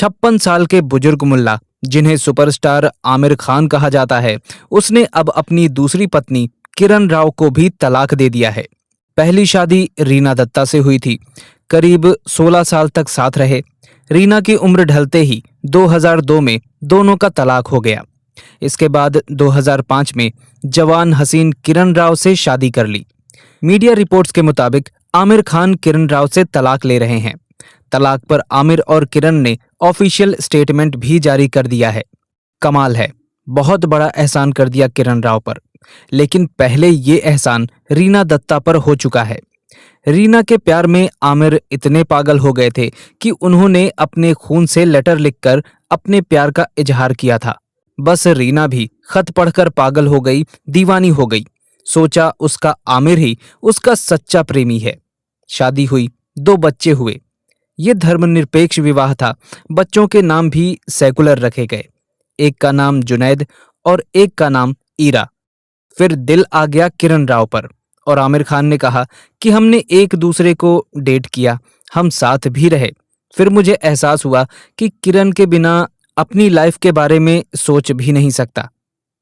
56 साल के बुजुर्ग मुल्ला, जिन्हें सुपरस्टार आमिर खान कहा जाता है, उसने अब अपनी दूसरी पत्नी किरण राव को भी तलाक दे दिया है। पहली शादी रीना दत्ता से हुई थी। करीब 16 साल तक साथ रहे। रीना की उम्र ढलते ही 2002 में दोनों का तलाक हो गया। इसके बाद 2005 में जवान हसीन किरण राव से शादी कर ली। मीडिया रिपोर्ट्स के मुताबिक आमिर खान किरण राव से तलाक ले रहे हैं। तलाक पर आमिर और किरण ने ऑफिशियल स्टेटमेंट भी जारी कर दिया है। कमाल है, बहुत बड़ा एहसान कर दिया किरण राव पर। लेकिन पहले ये एहसान रीना दत्ता पर हो चुका है। रीना के प्यार में आमिर इतने पागल हो गए थे कि उन्होंने अपने खून से लेटर लिखकर अपने प्यार का इजहार किया था। बस रीना भी खत पढ़कर पागल हो गई, दीवानी हो गई। सोचा उसका आमिर ही उसका सच्चा प्रेमी है। शादी हुई, 2 बच्चे हुए। ये धर्मनिरपेक्ष विवाह था। बच्चों के नाम भी सेकुलर रखे गए। एक का नाम जुनैद और एक का नाम ईरा। फिर दिल आ गया किरण राव पर और आमिर खान ने कहा कि हमने एक दूसरे को डेट किया, हम साथ भी रहे। फिर मुझे एहसास हुआ कि किरण के बिना अपनी लाइफ के बारे में सोच भी नहीं सकता।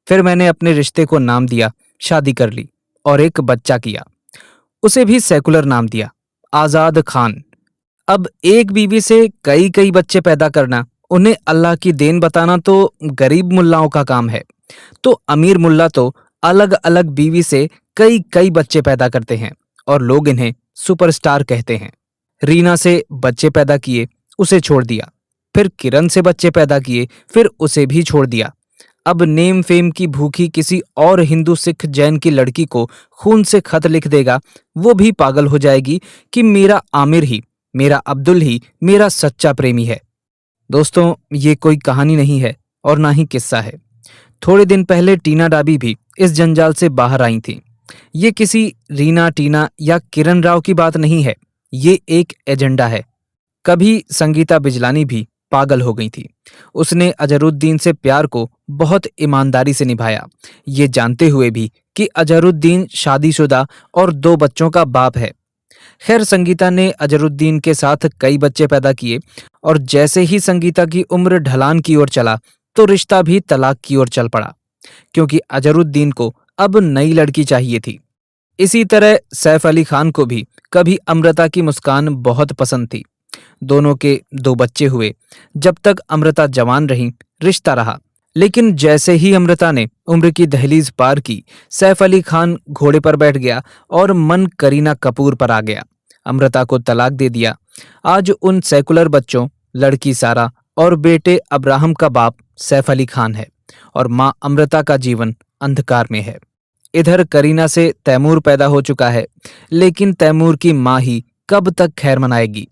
फिर मैंने अपने रिश्ते को नाम दिया, शादी कर ली और एक बच्चा किया। उसे भी सेकुलर नाम दिया, आजाद खान। अब एक बीवी से कई कई बच्चे पैदा करना, उन्हें अल्लाह की देन बताना तो गरीब मुल्लाओं का काम है। तो अमीर मुल्ला तो अलग अलग बीवी से कई कई बच्चे पैदा करते हैं और लोग इन्हें सुपरस्टार कहते हैं। रीना से बच्चे पैदा किए, उसे छोड़ दिया। फिर किरण से बच्चे पैदा किए, फिर उसे भी छोड़ दिया। अब नेम फेम की भूखी किसी और हिंदू सिख जैन की लड़की को खून से खत लिख देगा, वो भी पागल हो जाएगी कि मेरा आमिर ही, मेरा अब्दुल ही मेरा सच्चा प्रेमी है। दोस्तों, ये कोई कहानी नहीं है और ना ही किस्सा है। थोड़े दिन पहले टीना डाबी भी इस जंजाल से बाहर आई थी। ये किसी रीना, टीना या किरण राव की बात नहीं है। ये एक एजेंडा है। कभी संगीता बिजलानी भी पागल हो गई थी। उसने अजहरुद्दीन से प्यार को बहुत ईमानदारी से निभाया, ये जानते हुए भी कि अजहरुद्दीन शादीशुदा और 2 बच्चों का बाप है। खैर, संगीता ने अजहरुद्दीन के साथ कई बच्चे पैदा किए और जैसे ही संगीता की उम्र ढलान की ओर चला तो रिश्ता भी तलाक की ओर चल पड़ा, क्योंकि अजहरुद्दीन को अब नई लड़की चाहिए थी। इसी तरह सैफ अली खान को भी कभी अमृता की मुस्कान बहुत पसंद थी। दोनों के 2 बच्चे हुए। जब तक अमृता जवान रही, रिश्ता रहा। लेकिन जैसे ही अमृता ने उम्र की दहलीज पार की, सैफ अली खान घोड़े पर बैठ गया और मन करीना कपूर पर आ गया। अमृता को तलाक दे दिया। आज उन सेकुलर बच्चों, लड़की सारा और बेटे अब्राहम का बाप सैफ अली खान है और मां अमृता का जीवन अंधकार में है। इधर करीना से तैमूर पैदा हो चुका है, लेकिन तैमूर की मां ही कब तक खैर मनाएगी।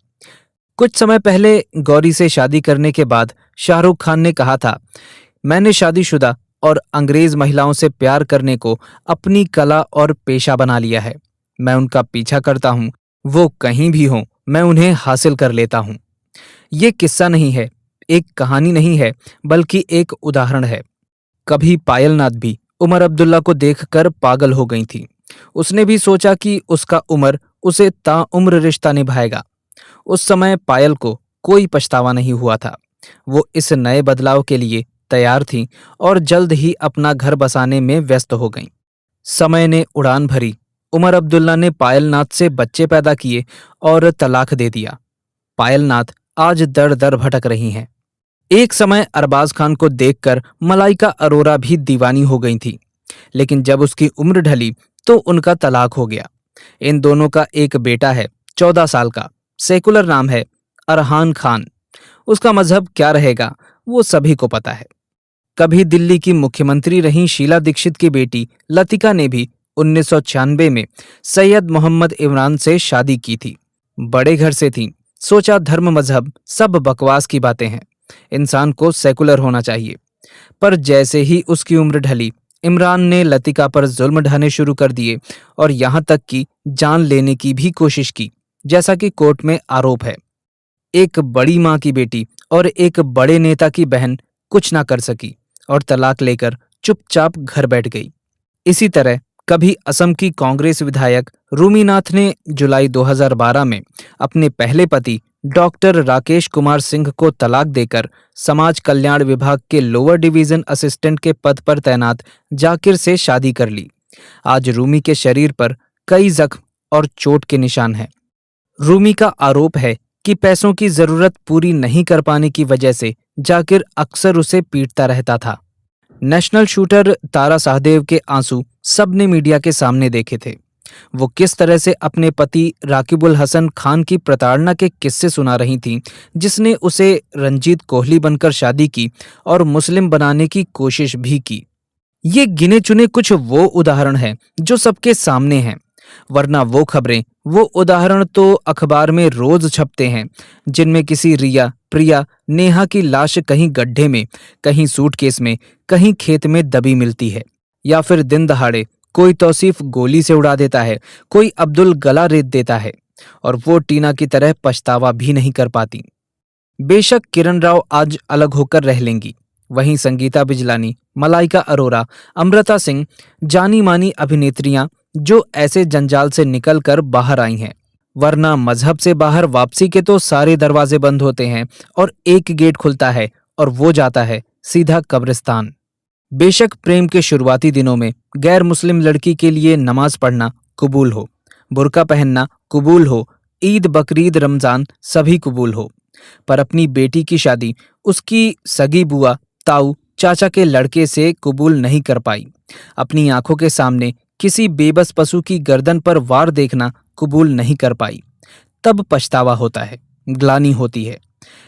कुछ समय पहले गौरी से शादी करने के बाद शाहरुख खान ने कहा था, मैंने शादीशुदा और अंग्रेज महिलाओं से प्यार करने को अपनी कला और पेशा बना लिया है। मैं उनका पीछा करता हूं, वो कहीं भी हों, मैं उन्हें हासिल कर लेता हूं। ये किस्सा नहीं है, एक कहानी नहीं है, बल्कि एक उदाहरण है। कभी पायल नाथ भी उमर अब्दुल्ला को देखकर पागल हो गई थी। उसने भी सोचा कि उसका उमर उसे ताउम्र रिश्ता निभाएगा। उस समय पायल को कोई पछतावा नहीं हुआ था। वो इस नए बदलाव के लिए तैयार थीं और जल्द ही अपना घर बसाने में व्यस्त हो गईं। समय ने उड़ान भरी। उमर अब्दुल्ला ने पायल नाथ से बच्चे पैदा किए और तलाक दे दिया। पायल नाथ आज दर दर भटक रही हैं। एक समय अरबाज खान को देखकर मलाइका अरोरा भी दीवानी हो गई थी, लेकिन जब उसकी उम्र ढली तो उनका तलाक हो गया। इन दोनों का एक बेटा है, 14 साल का। सेकुलर नाम है अरहान खान। उसका मजहब क्या रहेगा वो सभी को पता है। कभी दिल्ली की मुख्यमंत्री रही शीला दीक्षित की बेटी लतिका ने भी 1996 में सैयद मोहम्मद इमरान से शादी की थी। बड़े घर से थी। सोचा धर्म मजहब सब बकवास की बातें हैं, इंसान को सेकुलर होना चाहिए। पर जैसे ही उसकी उम्र ढली, इमरान ने लतिका पर जुल्म ढाने शुरू कर दिए और यहाँ तक कि जान लेने की भी कोशिश की, जैसा कि कोर्ट में आरोप है। एक बड़ी माँ की बेटी और एक बड़े नेता की बहन कुछ ना कर सकी और तलाक लेकर चुपचाप घर बैठ गई। इसी तरह कभी असम की कांग्रेस विधायक रूमीनाथ ने जुलाई 2012 में अपने पहले पति डॉक्टर राकेश कुमार सिंह को तलाक देकर समाज कल्याण विभाग के लोअर डिवीजन असिस्टेंट के पद पर तैनात जाकिर से शादी कर ली। आज रूमी के शरीर पर कई जख्म और चोट के निशान हैं। रूमी का आरोप है कि पैसों की जरूरत पूरी नहीं कर पाने की वजह से जाकिर अक्सर उसे पीटता रहता था। नेशनल शूटर तारा शाहदेव के आंसू सबने मीडिया के सामने देखे थे। वो किस तरह से अपने पति राकिबुल हसन खान की प्रताड़ना के किस्से सुना रही थीं, जिसने उसे रंजीत कोहली बनकर शादी की और मुस्लिम बनाने की कोशिश भी की। ये गिने चुने कुछ वो उदाहरण हैं जो सबके सामने हैं, वरना वो खबरें, वो उदाहरण तो अखबार में रोज छपते हैं, जिनमें किसी रिया, प्रिया, नेहा की लाश कहीं गड्ढे में, कहीं सूटकेस में, कहीं खेत में दबी मिलती है, या फिर दिन दहाड़े कोई तौसीफ गोली से उड़ा देता है, कोई अब्दुल गला रेत देता है, और वो टीना की तरह पछतावा भी नहीं कर पाती। बेशक किरण राव आज अलग होकर रह लेंगी, वहीं संगीता बिजलानी, मलाइका अरोरा, अमृता सिंह, जानी मानी अभिनेत्रियां जो ऐसे जंजाल से निकलकर बाहर आई हैं, वरना मजहब से बाहर वापसी के तो सारे दरवाजे बंद होते हैं और एक गेट खुलता है और वो जाता है सीधा कब्रिस्तान। बेशक प्रेम के शुरुआती दिनों में गैर मुस्लिम लड़की के लिए नमाज पढ़ना कबूल हो, बुर्का पहनना कबूल हो, ईद बकरीद रमजान सभी कबूल हो, पर अपनी बेटी की शादी उसकी सगी बुआ, ताऊ, चाचा के लड़के से कबूल नहीं कर पाई। अपनी आंखों के सामने किसी बेबस पशु की गर्दन पर वार देखना कबूल नहीं कर पाई। तब पछतावा होता है, ग्लानि होती है,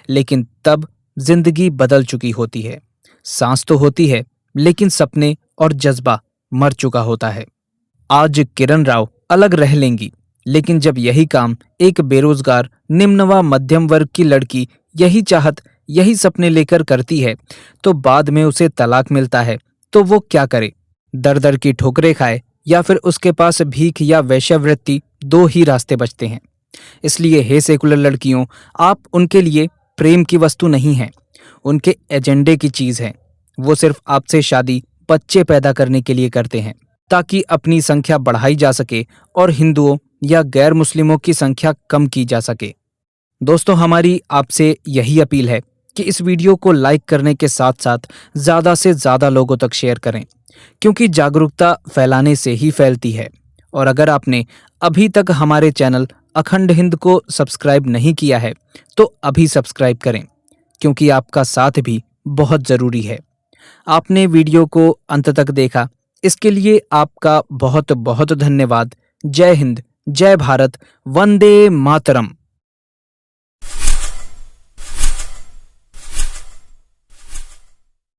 लेकिन तब जिंदगी बदल चुकी होती है। सांस तो होती है, लेकिन सपने और जज्बा मर चुका होता है। आज किरण राव अलग रह लेंगी, लेकिन जब यही काम एक बेरोजगार निम्न व मध्यम वर्ग की लड़की यही चाहत, यही सपने लेकर करती है, तो बाद में उसे तलाक मिलता है तो वो क्या करे? दर दर की ठोकरें खाए या फिर उसके पास भीख या वेश्यावृत्ति, दो ही रास्ते बचते हैं। इसलिए हे सेकुलर लड़कियों, आप उनके लिए प्रेम की वस्तु नहीं हैं, उनके एजेंडे की चीज हैं। वो सिर्फ आपसे शादी बच्चे पैदा करने के लिए करते हैं, ताकि अपनी संख्या बढ़ाई जा सके और हिंदुओं या गैर मुस्लिमों की संख्या कम की जा सके। दोस्तों, हमारी आपसे यही अपील है कि इस वीडियो को लाइक करने के साथ साथ ज़्यादा से ज़्यादा लोगों तक शेयर करें, क्योंकि जागरूकता फैलाने से ही फैलती है। और अगर आपने अभी तक हमारे चैनल अखंड हिंद को सब्सक्राइब नहीं किया है तो अभी सब्सक्राइब करें, क्योंकि आपका साथ भी बहुत ज़रूरी है। आपने वीडियो को अंत तक देखा, इसके लिए आपका बहुत बहुत धन्यवाद। जय हिंद, जय भारत, वंदे मातरम।